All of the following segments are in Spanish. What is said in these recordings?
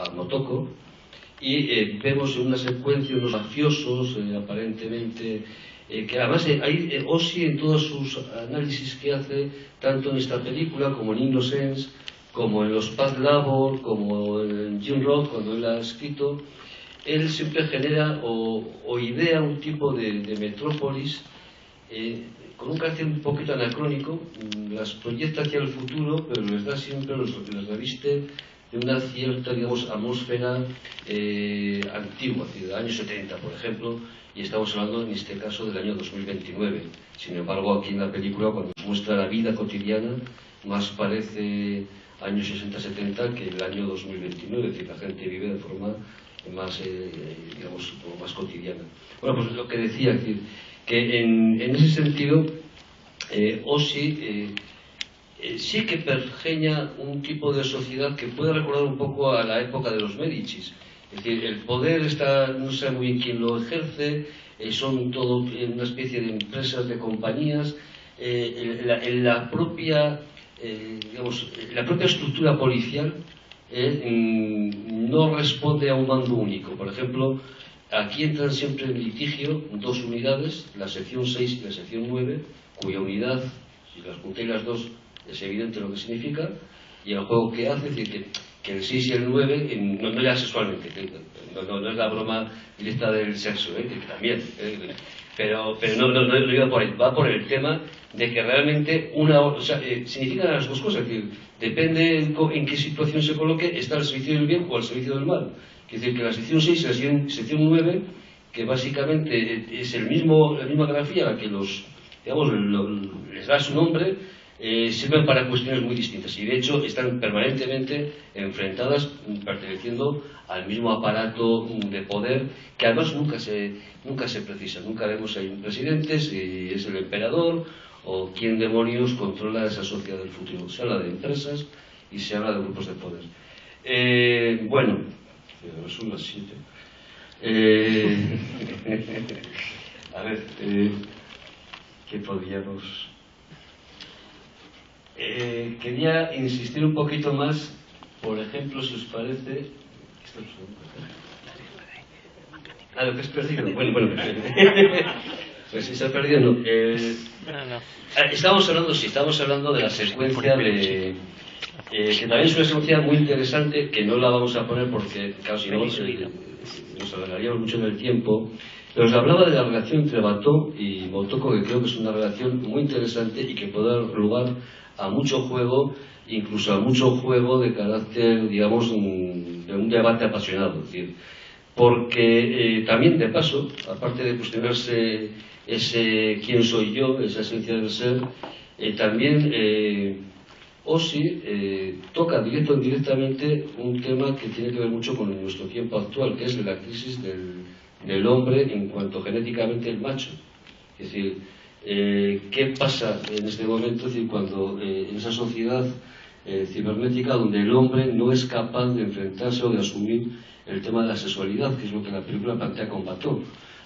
a Motoko, y vemos en una secuencia unos mafiosos, aparentemente, que además Oshii en todos sus análisis que hace, tanto en esta película como en Innocence, como en los Past Labor, como en Jim Roth, cuando él ha escrito, él siempre genera o idea un tipo de metrópolis con un carácter un poquito anacrónico, las proyecta hacia el futuro, pero les da siempre, les reviste de una cierta, digamos, atmósfera antigua, es decir, del año 70, por ejemplo, y estamos hablando en este caso del año 2029. Sin embargo, aquí en la película, cuando muestra la vida cotidiana, más parece años 60-70 que el año 2029, es decir, la gente vive de forma más, digamos, como más cotidiana. Bueno, pues lo que decía, es decir, que en ese sentido, Oshii sí que pergeña un tipo de sociedad que puede recordar un poco a la época de los Médicis. Es decir, el poder está, no sé muy bien quién lo ejerce, son todo una especie de empresas, de compañías, la propia, digamos, la propia estructura policial no responde a un mando único. Por ejemplo, aquí entran siempre en litigio dos unidades, la sección 6 y la sección 9, cuya unidad, si las juntéis las dos, es evidente lo que significa, y el juego que hace, es decir, que el 6 y el 9, no ya sexualmente, no es la broma directa del sexo, que también, pero no iba por ahí, va por el tema de que realmente significan las dos cosas, es decir, depende en qué situación se coloque, está al servicio del bien o al servicio del mal. Es decir, que la sección 6 y la sección 9, que básicamente es la misma grafía a la que les da su nombre, sirven para cuestiones muy distintas y de hecho están permanentemente enfrentadas, perteneciendo al mismo aparato de poder que además nunca se precisa, nunca vemos si hay un presidente, si es el emperador o quién demonios controla esa sociedad del futuro. Se habla de empresas y se habla de grupos de poder. Bueno, son las 7. A ver, ¿qué podríamos...? Quería insistir un poquito más, por ejemplo, si os parece... lo que es perdido. Bueno. Pues si se ha perdido, no. Estamos hablando de la secuencia de... que también es una secuencia muy interesante, que no la vamos a poner porque, claro, si no, nos alargaríamos mucho en el tiempo. Pero os hablaba de la relación entre Batou y Motoko, que creo que es una relación muy interesante y que puede dar lugar a mucho juego, incluso a mucho juego de carácter, digamos, de un debate apasionado. Es decir, porque también, de paso, aparte de cuestionarse ese quién soy yo, esa esencia del ser, también Oshii toca directo o indirectamente un tema que tiene que ver mucho con nuestro tiempo actual, que es la crisis del hombre en cuanto genéticamente el macho. Es decir, ¿qué pasa en este momento? Es decir, cuando en esa sociedad cibernética donde el hombre no es capaz de enfrentarse o de asumir el tema de la sexualidad, que es lo que la película plantea con Batou.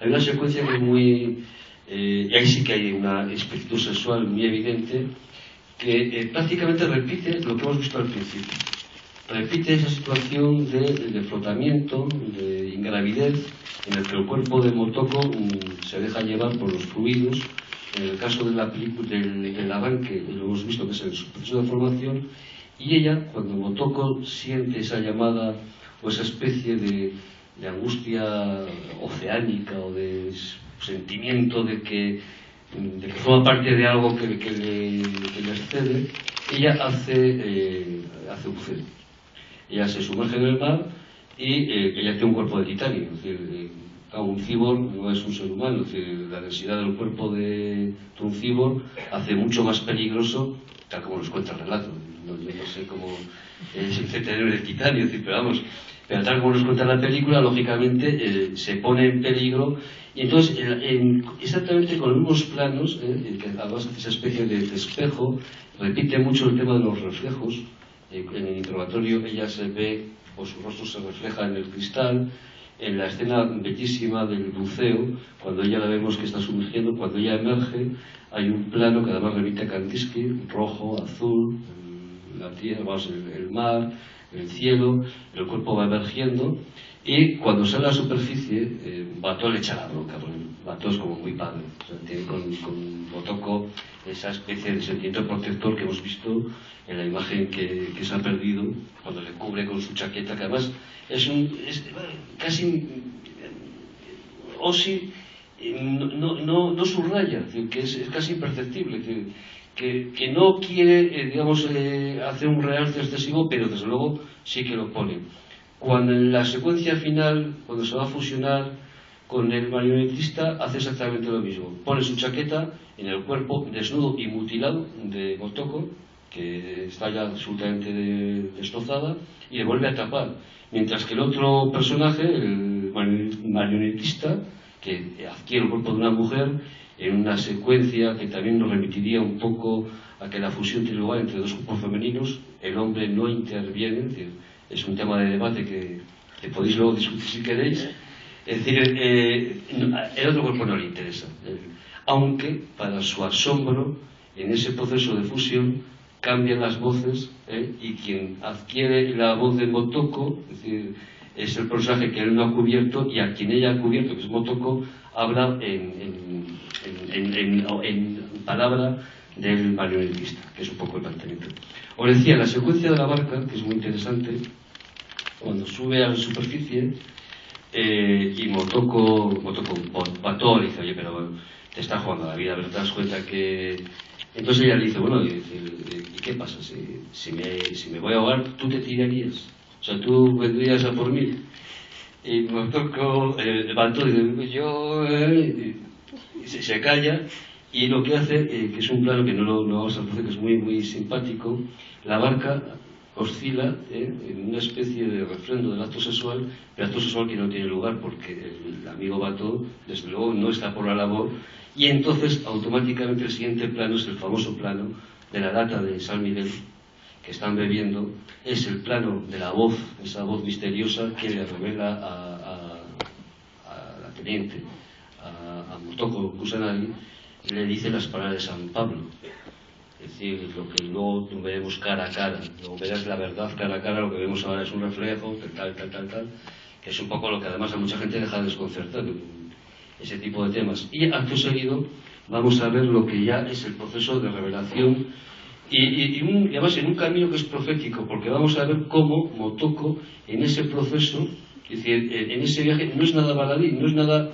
Hay una secuencia que es muy... y ahí sí que hay un espíritu sexual muy evidente, que prácticamente repite lo que hemos visto al principio. Repite esa situación de flotamiento, de ingravidez, en el que el cuerpo de Motoko se deja llevar por los fluidos. En el caso de la película del arranque, lo hemos visto que es el proceso de formación, y ella, cuando Motoko siente esa llamada o esa especie de angustia oceánica o de sentimiento de que forma parte de algo que le excede, ella hace buceo. Ella se sumerge en el mar y ella tiene un cuerpo de titanio. Es decir, un cyborg no es un ser humano. Es decir, la densidad del cuerpo de un cyborg hace mucho más peligroso, tal como nos cuenta el relato. Yo no sé cómo es el tener de titanio, es decir, pero tal como nos cuenta la película, lógicamente se pone en peligro. Y entonces, exactamente con los mismos planos, que además hace esa especie de espejo, repite mucho el tema de los reflejos. En el interrogatorio ella se ve, o su rostro se refleja en el cristal. En la escena bellísima del buceo, cuando ella la vemos que está sumergiendo, cuando ella emerge, hay un plano que además remite a Kandinsky, rojo, azul, la tierra, el mar, el cielo, el cuerpo va emergiendo, y cuando sale a la superficie, Watteau le echa la bronca, porque Watteau es como muy padre, o sea, tiene con Motoko esa especie de sentimiento protector que hemos visto en la imagen que se ha perdido, cuando le cubre con su chaqueta, que además es casi Ossi no subraya, que es casi imperceptible, que no quiere, digamos, hacer un realce excesivo, pero desde luego sí que lo pone. Cuando en la secuencia final, cuando se va a fusionar con el marionetista, hace exactamente lo mismo. Pone su chaqueta en el cuerpo desnudo y mutilado de Motoko, que está ya absolutamente destrozada, y le vuelve a tapar. Mientras que el otro personaje, el marionetista, que adquiere el cuerpo de una mujer, en una secuencia que también nos remitiría un poco a que la fusión tiene lugar entre dos cuerpos femeninos, el hombre no interviene, es un tema de debate que podéis luego discutir si queréis. Es decir, el otro cuerpo no le interesa, aunque para su asombro, en ese proceso de fusión cambian las voces, y quien adquiere la voz de Motoko, es decir, es el personaje que él no ha cubierto, y a quien ella ha cubierto, que es Motoko, habla en palabra del marionetista, que es un poco el planteamiento. Os decía, la secuencia de la barca, que es muy interesante, cuando sube a la superficie, y Motoko Watteau dice, oye, pero bueno, te está jugando la vida, pero te das cuenta que... Entonces ella le dice, bueno, ¿y qué pasa? Si me voy a ahogar, ¿tú te tirarías? O sea, ¿tú vendrías a por mí? Y Motoko levantó y dice, yo... y se calla, y lo que hace, que es un plano que no vamos a hacer, que es muy, muy simpático, la barca oscila en una especie de refrendo del acto sexual, pero acto sexual que no tiene lugar porque el amigo Watteau, desde luego, no está por la labor, y entonces automáticamente el siguiente plano es el famoso plano de la lata de San Miguel que están bebiendo, es el plano de la voz, esa voz misteriosa que le revela a la teniente, a Motoko Kusanagi, y le dice las palabras de San Pablo. Es decir, lo que luego veremos cara a cara, luego verás la verdad cara a cara, lo que vemos ahora es un reflejo, tal, que es un poco lo que además a mucha gente deja desconcertar, ese tipo de temas. Y acto seguido vamos a ver lo que ya es el proceso de revelación, y además en un camino que es profético, porque vamos a ver cómo Motoko en ese proceso, es decir, en ese viaje, no es nada baladí, no es nada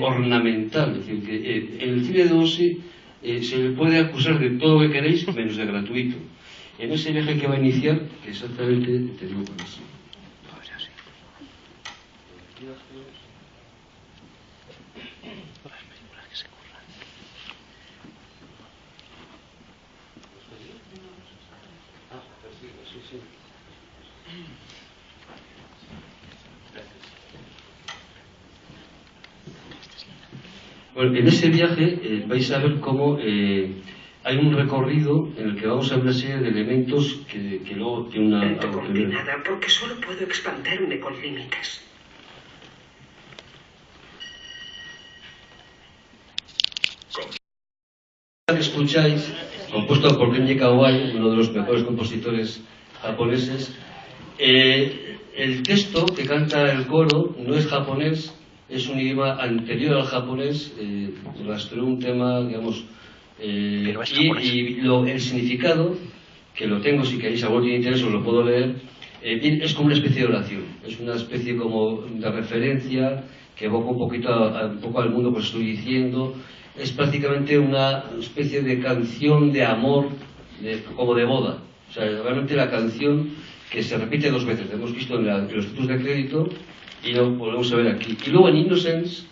ornamental, es decir, que en el cine de Ossi se le puede acusar de todo lo que queréis menos de gratuito. En ese viaje que va a iniciar, que exactamente te digo con eso. Bueno, en ese viaje vais a ver cómo hay un recorrido en el que vamos a ver una serie de elementos que luego tiene una... Gente condenada, porque solo puedo expandirme con límites. Que escucháis, compuesto por Kenji Kawai, uno de los mejores compositores japoneses, el texto que canta el coro no es japonés, es un idioma anterior al japonés, rastreó un tema, digamos, el significado, que lo tengo, si queréis, algo tiene interés, os lo puedo leer, es como una especie de oración, es una especie como de referencia que evoca un poco al mundo, pues estoy diciendo, es prácticamente una especie de canción de amor, como de boda, o sea, realmente la canción que se repite dos veces, lo hemos visto en los títulos de crédito, y lo volvemos a ver aquí. Y luego en Innocence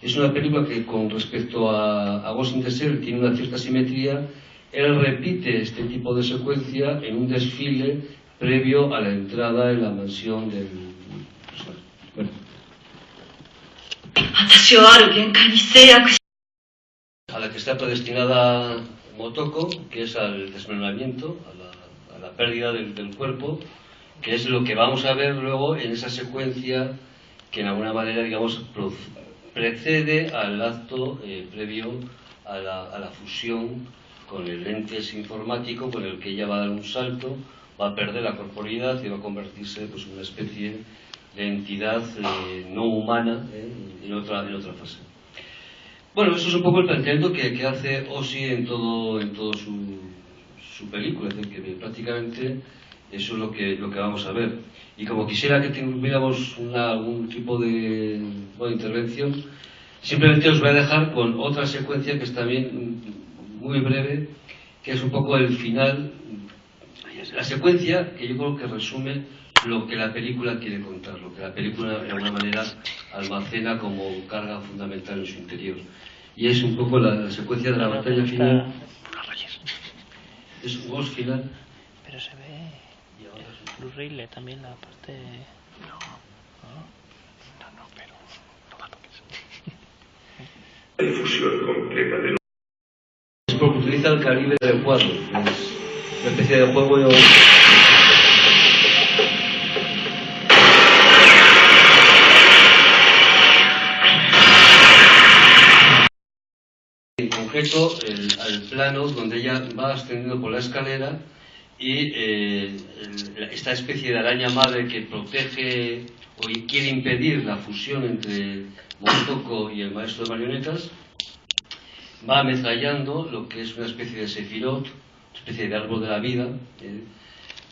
es una película que con respecto a Ghost in the Shell tiene una cierta simetría. Él repite este tipo de secuencia en un desfile previo a la entrada en la mansión del... Bueno. A la que está predestinada Motoko, que es al desmembramiento, a la pérdida del cuerpo, que es lo que vamos a ver luego en esa secuencia que en alguna manera, digamos, precede al acto previo a la fusión con el lentes informático con el que ella va a dar un salto, va a perder la corporeidad y va a convertirse pues, en una especie de entidad no humana en otra fase. Bueno, eso es un poco el planteamiento que hace Ossie en todo su película, es decir, que prácticamente eso es lo que vamos a ver. Y como quisiera que tuviéramos algún tipo de intervención, simplemente os voy a dejar con otra secuencia que es también muy breve, que es un poco el final, la secuencia que yo creo que resume lo que la película quiere contar, lo que la película de alguna manera almacena como carga fundamental en su interior. Y es un poco la secuencia de la batalla final. Es un boss final. Pero se ve el Blu-ray también la parte... No, pero no la toques. Difusión completa de... Es porque utiliza el calibre adecuado. Es una especie de juego de... En concreto, al plano donde ella va ascendiendo por la escalera y esta especie de araña madre que protege o quiere impedir la fusión entre Motoko y el maestro de marionetas, va ametrallando lo que es una especie de sefirot, una especie de árbol de la vida,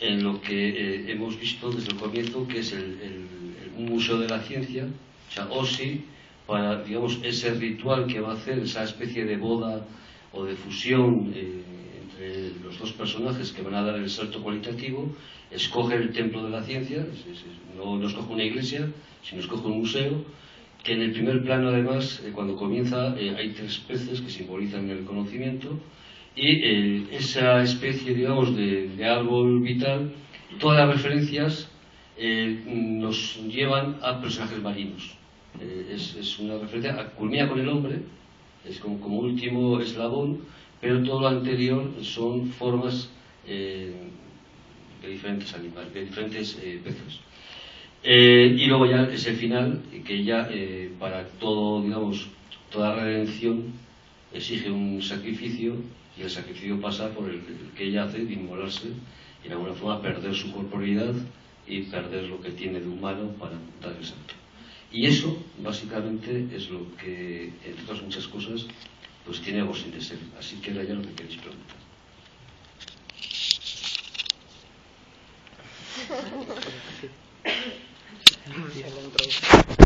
en lo que hemos visto desde el comienzo, que es un museo de la ciencia, o sea, Ossie, para, digamos, ese ritual que va a hacer, esa especie de boda o de fusión entre los dos personajes que van a dar el salto cualitativo, escoge el templo de la ciencia, no escoge una iglesia, sino escoge un museo, que en el primer plano además, cuando comienza, hay 3 peces que simbolizan el conocimiento, y esa especie, digamos, de árbol vital, todas las referencias nos llevan a personajes marinos. Es una referencia, culmina con el hombre, es como último eslabón, pero todo lo anterior son formas de diferentes animales, de diferentes peces. Y luego ya es el final, que ya para todo, digamos, toda redención exige un sacrificio, y el sacrificio pasa por el que ella hace de inmolarse y de alguna forma perder su corporeidad y perder lo que tiene de humano para dar el salto. Y eso, básicamente, es lo que, entre otras muchas cosas, pues tiene Ghost in the Shell. Así que era ya lo que queréis preguntar.